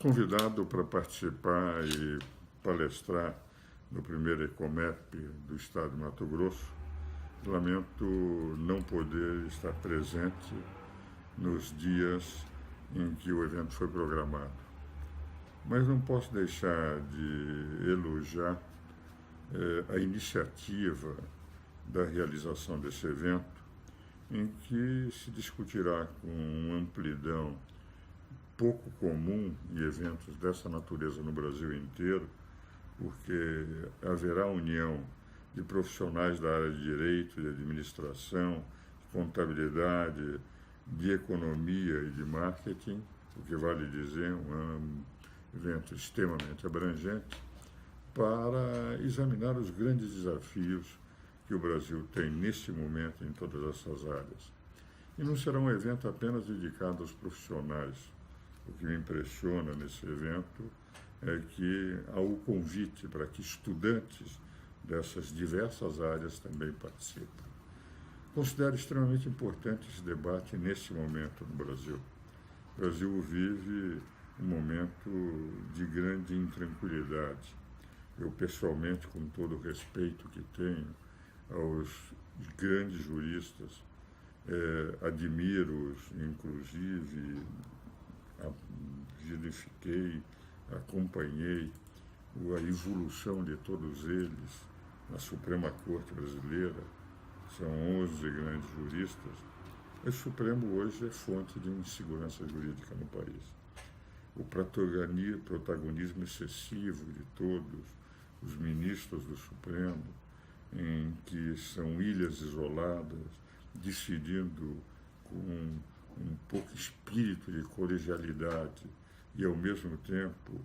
convidado para participar e palestrar no primeiro Ecomep do estado de Mato Grosso. Lamento não poder estar presente nos dias em que o evento foi programado. Mas não posso deixar de elogiar a iniciativa da realização desse evento, em que se discutirá com amplidão pouco comum em eventos dessa natureza no Brasil inteiro, porque haverá união de profissionais da área de direito, de administração, de contabilidade, de economia e de marketing, o que vale dizer um evento extremamente abrangente, para examinar os grandes desafios que o Brasil tem neste momento em todas essas áreas. E não será um evento apenas dedicado aos profissionais. O que me impressiona nesse evento é que há o convite para que estudantes dessas diversas áreas também participem. Considero extremamente importante esse debate nesse momento no Brasil. O Brasil vive um momento de grande intranquilidade. Eu, pessoalmente, com todo o respeito que tenho aos grandes juristas, admiro-os, inclusive, verifiquei, acompanhei a evolução de todos eles na Suprema Corte Brasileira. São 11 grandes juristas. O Supremo hoje é fonte de insegurança jurídica no país. O protagonismo excessivo de todos os ministros do Supremo, em que são ilhas isoladas, decidindo com um pouco espírito de colegialidade e, ao mesmo tempo,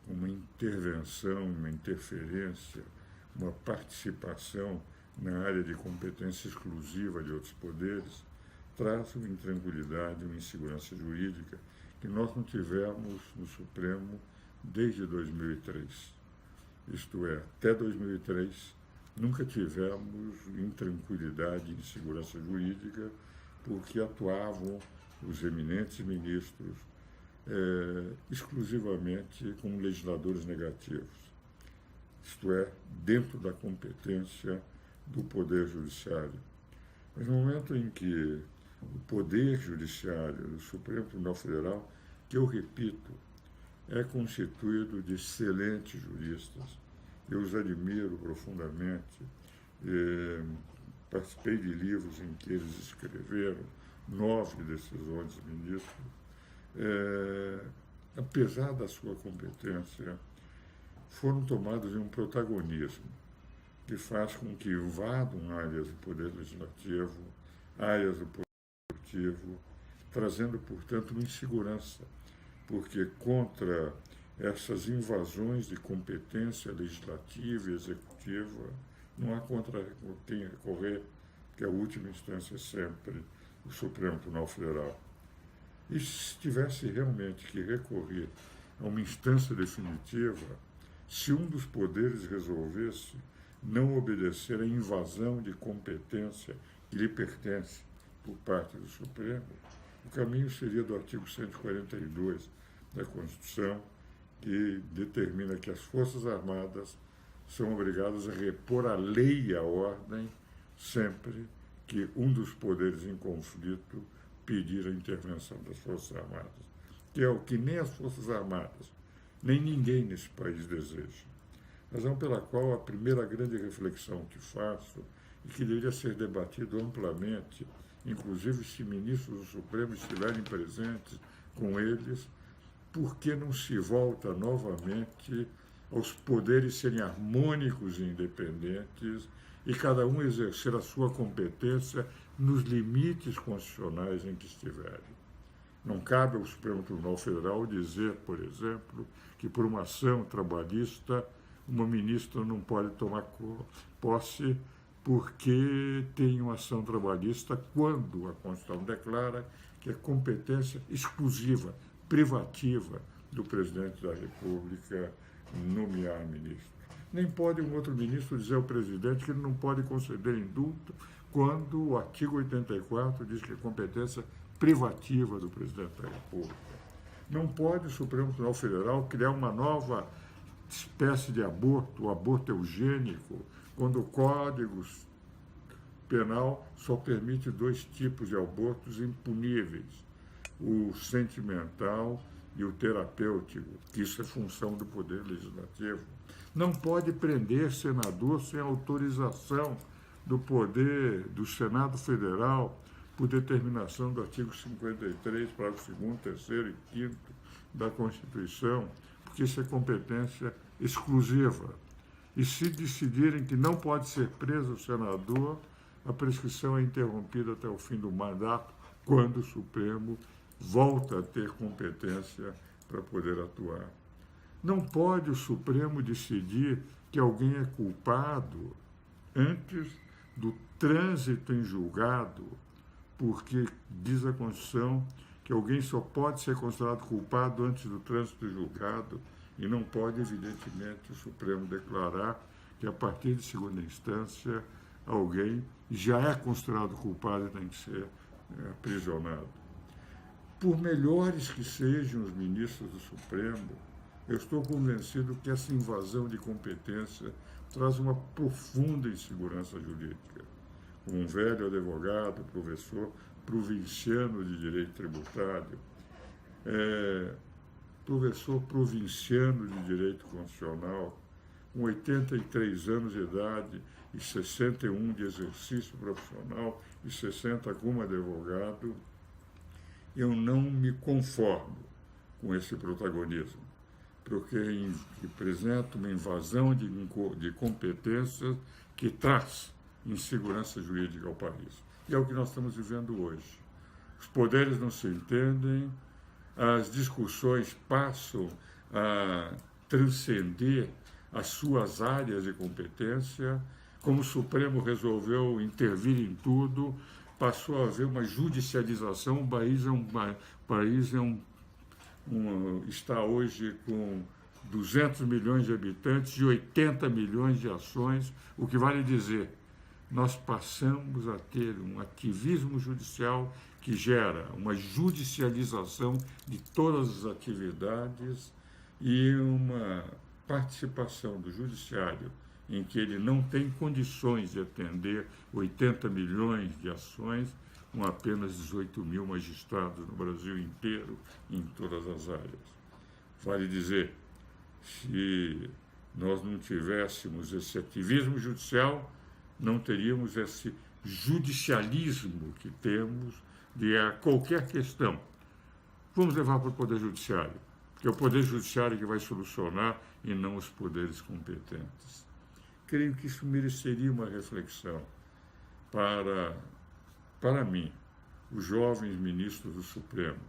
uma intervenção, uma interferência, uma participação na área de competência exclusiva de outros poderes, traz uma intranquilidade, uma insegurança jurídica que nós não tivemos no Supremo desde 2003. Isto é, até 2003, nunca tivemos intranquilidade e insegurança jurídica porque atuavam os eminentes ministros exclusivamente como legisladores negativos, isto é, dentro da competência do Poder Judiciário. Mas no momento em que o Poder Judiciário do Supremo Tribunal Federal, que eu repito, é constituído de excelentes juristas, eu os admiro profundamente, participei de livros em que eles escreveram, 9 desses 11 ministros, apesar da sua competência, foram tomados em um protagonismo que faz com que invadam áreas do Poder Legislativo, áreas do Poder Executivo, trazendo, portanto, uma insegurança, porque contra essas invasões de competência legislativa e executiva não há contra quem recorrer, porque a última instância é sempre o Supremo Tribunal Federal. E se tivesse realmente que recorrer a uma instância definitiva, se um dos poderes resolvesse não obedecer à invasão de competência que lhe pertence por parte do Supremo, o caminho seria do artigo 142 da Constituição, que determina que as Forças Armadas são obrigadas a repor a lei e a ordem sempre que um dos poderes em conflito pedir a intervenção das Forças Armadas, que é o que nem as Forças Armadas, nem ninguém nesse país deseja. Razão pela qual a primeira grande reflexão que faço, e que deveria ser debatido amplamente, inclusive se ministros do Supremo estiverem presentes com eles, por que não se volta novamente aos poderes serem harmônicos e independentes e cada um exercer a sua competência nos limites constitucionais em que estiverem. Não cabe ao Supremo Tribunal Federal dizer, por exemplo, que por uma ação trabalhista uma ministra não pode tomar posse porque tem uma ação trabalhista quando a Constituição declara que é competência exclusiva, privativa do presidente da República nomear ministro. Nem pode um outro ministro dizer ao presidente que ele não pode conceder indulto quando o artigo 84 diz que é competência privativa do presidente da República. Não pode o Supremo Tribunal Federal criar uma nova espécie de aborto, o aborto eugênico, quando o Código Penal só permite 2 tipos de abortos impuníveis: o sentimental e o terapêutico, que isso é função do Poder Legislativo. Não pode prender senador sem autorização do poder do Senado Federal, por determinação do artigo 53, parágrafo 2º, 3º e 5º da Constituição, porque isso é competência exclusiva. E se decidirem que não pode ser preso o senador, a prescrição é interrompida até o fim do mandato, quando o Supremo volta a ter competência para poder atuar. Não pode o Supremo decidir que alguém é culpado antes do trânsito em julgado, porque diz a Constituição que alguém só pode ser considerado culpado antes do trânsito em julgado, e não pode, evidentemente, o Supremo declarar que, a partir de segunda instância, alguém já é considerado culpado e tem que ser aprisionado. Por melhores que sejam os ministros do Supremo, eu estou convencido que essa invasão de competência traz uma profunda insegurança jurídica. Um velho advogado, professor provinciano de direito tributário, professor provinciano de direito constitucional, com 83 anos de idade e 61 de exercício profissional e 60 como advogado, eu não me conformo com esse protagonismo, porque representa uma invasão de competências que traz insegurança jurídica ao país. E é o que nós estamos vivendo hoje. Os poderes não se entendem, as discussões passam a transcender as suas áreas de competência. Como o Supremo resolveu intervir em tudo, passou a haver uma judicialização. O país está hoje com 200 milhões de habitantes e 80 milhões de ações, o que vale dizer, nós passamos a ter um ativismo judicial que gera uma judicialização de todas as atividades e uma participação do judiciário em que ele não tem condições de atender 80 milhões de ações, com apenas 18 mil magistrados no Brasil inteiro, em todas as áreas. Vale dizer, se nós não tivéssemos esse ativismo judicial, não teríamos esse judicialismo que temos de qualquer questão. Vamos levar para o Poder Judiciário, porque é o Poder Judiciário que vai solucionar e não os poderes competentes. Creio que isso mereceria uma reflexão para mim, os jovens ministros do Supremo,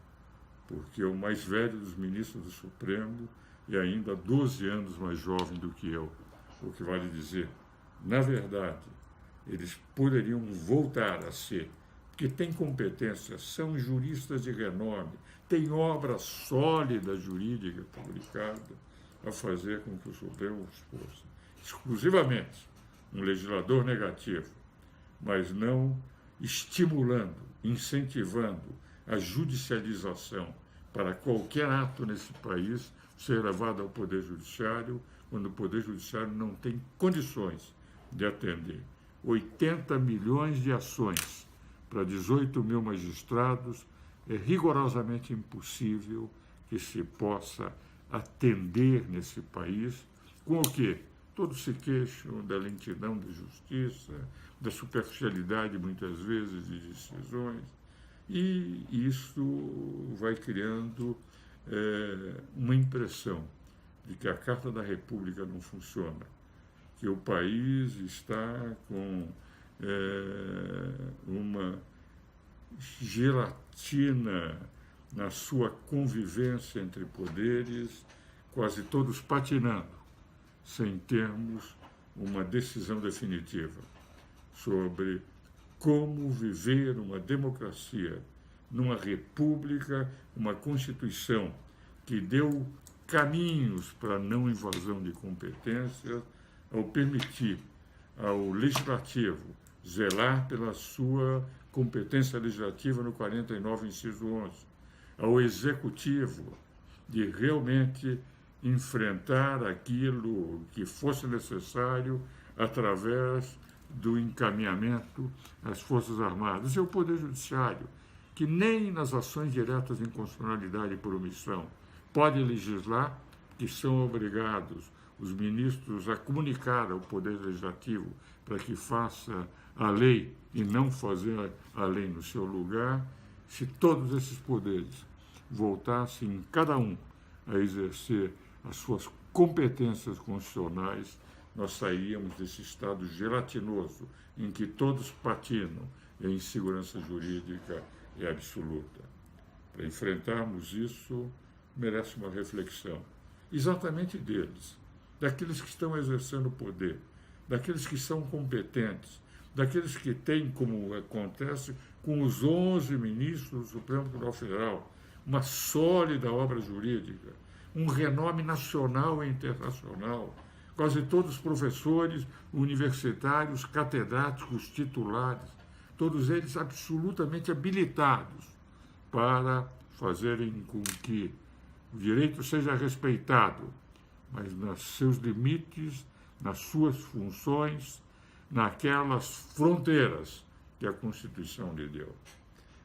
porque o mais velho dos ministros do Supremo é ainda 12 anos mais jovem do que eu, o que vale dizer, na verdade, eles poderiam voltar a ser, porque têm competência, são juristas de renome, têm obra sólida jurídica publicada, a fazer com que o Supremo fosse exclusivamente um legislador negativo, mas não estimulando, incentivando a judicialização para qualquer ato nesse país ser levado ao Poder Judiciário, quando o Poder Judiciário não tem condições de atender 80 milhões de ações para 18 mil magistrados. É rigorosamente impossível que se possa atender nesse país com o quê? Todos se queixam da lentidão da justiça, da superficialidade, muitas vezes, de decisões, e isso vai criando uma impressão de que a Carta da República não funciona, que o país está com uma gelatina na sua convivência entre poderes, quase todos patinando, sem termos uma decisão definitiva sobre como viver uma democracia, numa república, uma Constituição que deu caminhos para a não invasão de competências, ao permitir ao Legislativo zelar pela sua competência legislativa no 49, inciso 11, ao Executivo de realmente enfrentar aquilo que fosse necessário através do encaminhamento às Forças Armadas. E o Poder Judiciário, que nem nas ações diretas de inconstitucionalidade por omissão pode legislar, que são obrigados os ministros a comunicar ao Poder Legislativo para que faça a lei e não fazer a lei no seu lugar. Se todos esses poderes voltassem, cada um, a exercer as suas competências constitucionais, nós sairíamos desse estado gelatinoso em que todos patinam e a insegurança jurídica é absoluta. Para enfrentarmos isso, merece uma reflexão, exatamente deles, daqueles que estão exercendo o poder, daqueles que são competentes, daqueles que têm, como acontece com os 11 ministros do Supremo Tribunal Federal, uma sólida obra jurídica, um renome nacional e internacional, quase todos professores universitários, catedráticos, titulares, todos eles absolutamente habilitados para fazerem com que o direito seja respeitado, mas nos seus limites, nas suas funções, naquelas fronteiras que a Constituição lhe deu.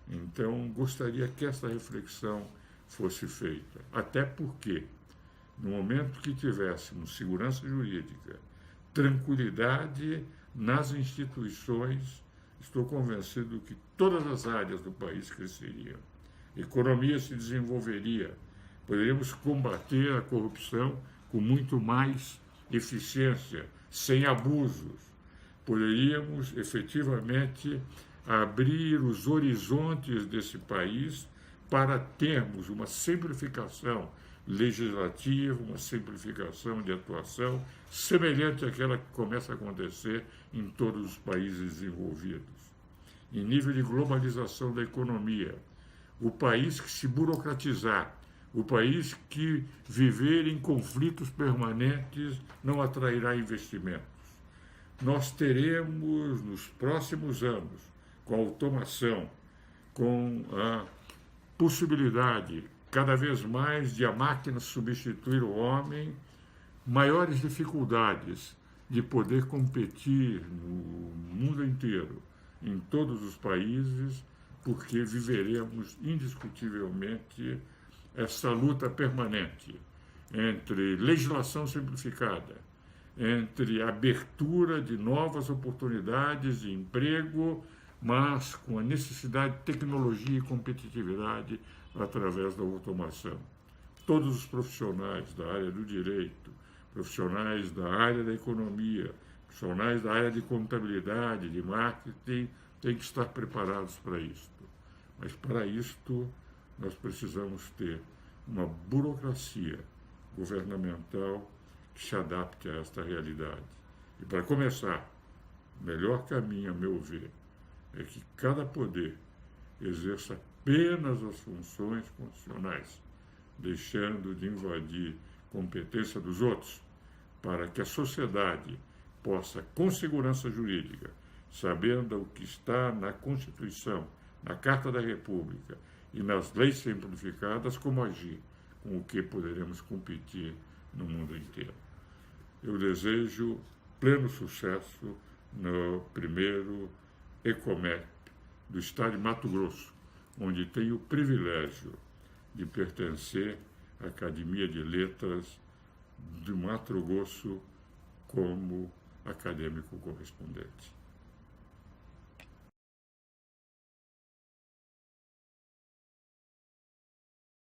Então, gostaria que essa reflexão fosse feita, até porque, no momento que tivéssemos segurança jurídica, tranquilidade nas instituições, estou convencido que todas as áreas do país cresceriam, a economia se desenvolveria, poderíamos combater a corrupção com muito mais eficiência, sem abusos, poderíamos efetivamente abrir os horizontes desse país para termos uma simplificação legislativa, uma simplificação de atuação semelhante àquela que começa a acontecer em todos os países desenvolvidos. Em nível de globalização da economia, o país que se burocratizar, o país que viver em conflitos permanentes não atrairá investimentos. Nós teremos nos próximos anos, com a automação, com a possibilidade cada vez mais de a máquina substituir o homem, maiores dificuldades de poder competir no mundo inteiro, em todos os países, porque viveremos indiscutivelmente essa luta permanente entre legislação simplificada, entre abertura de novas oportunidades de emprego, mas com a necessidade de tecnologia e competitividade através da automação. Todos os profissionais da área do direito, profissionais da área da economia, profissionais da área de contabilidade, de marketing, têm que estar preparados para isto. Mas para isto, nós precisamos ter uma burocracia governamental que se adapte a esta realidade. E para começar, o melhor caminho, a meu ver, é que cada poder exerça apenas as funções constitucionais, deixando de invadir competência dos outros, para que a sociedade possa, com segurança jurídica, sabendo o que está na Constituição, na Carta da República e nas leis simplificadas, como agir, com o que poderemos competir no mundo inteiro. Eu desejo pleno sucesso no primeiro ECOMEP do estado de Mato Grosso, onde tenho o privilégio de pertencer à Academia de Letras de Mato Grosso como acadêmico correspondente.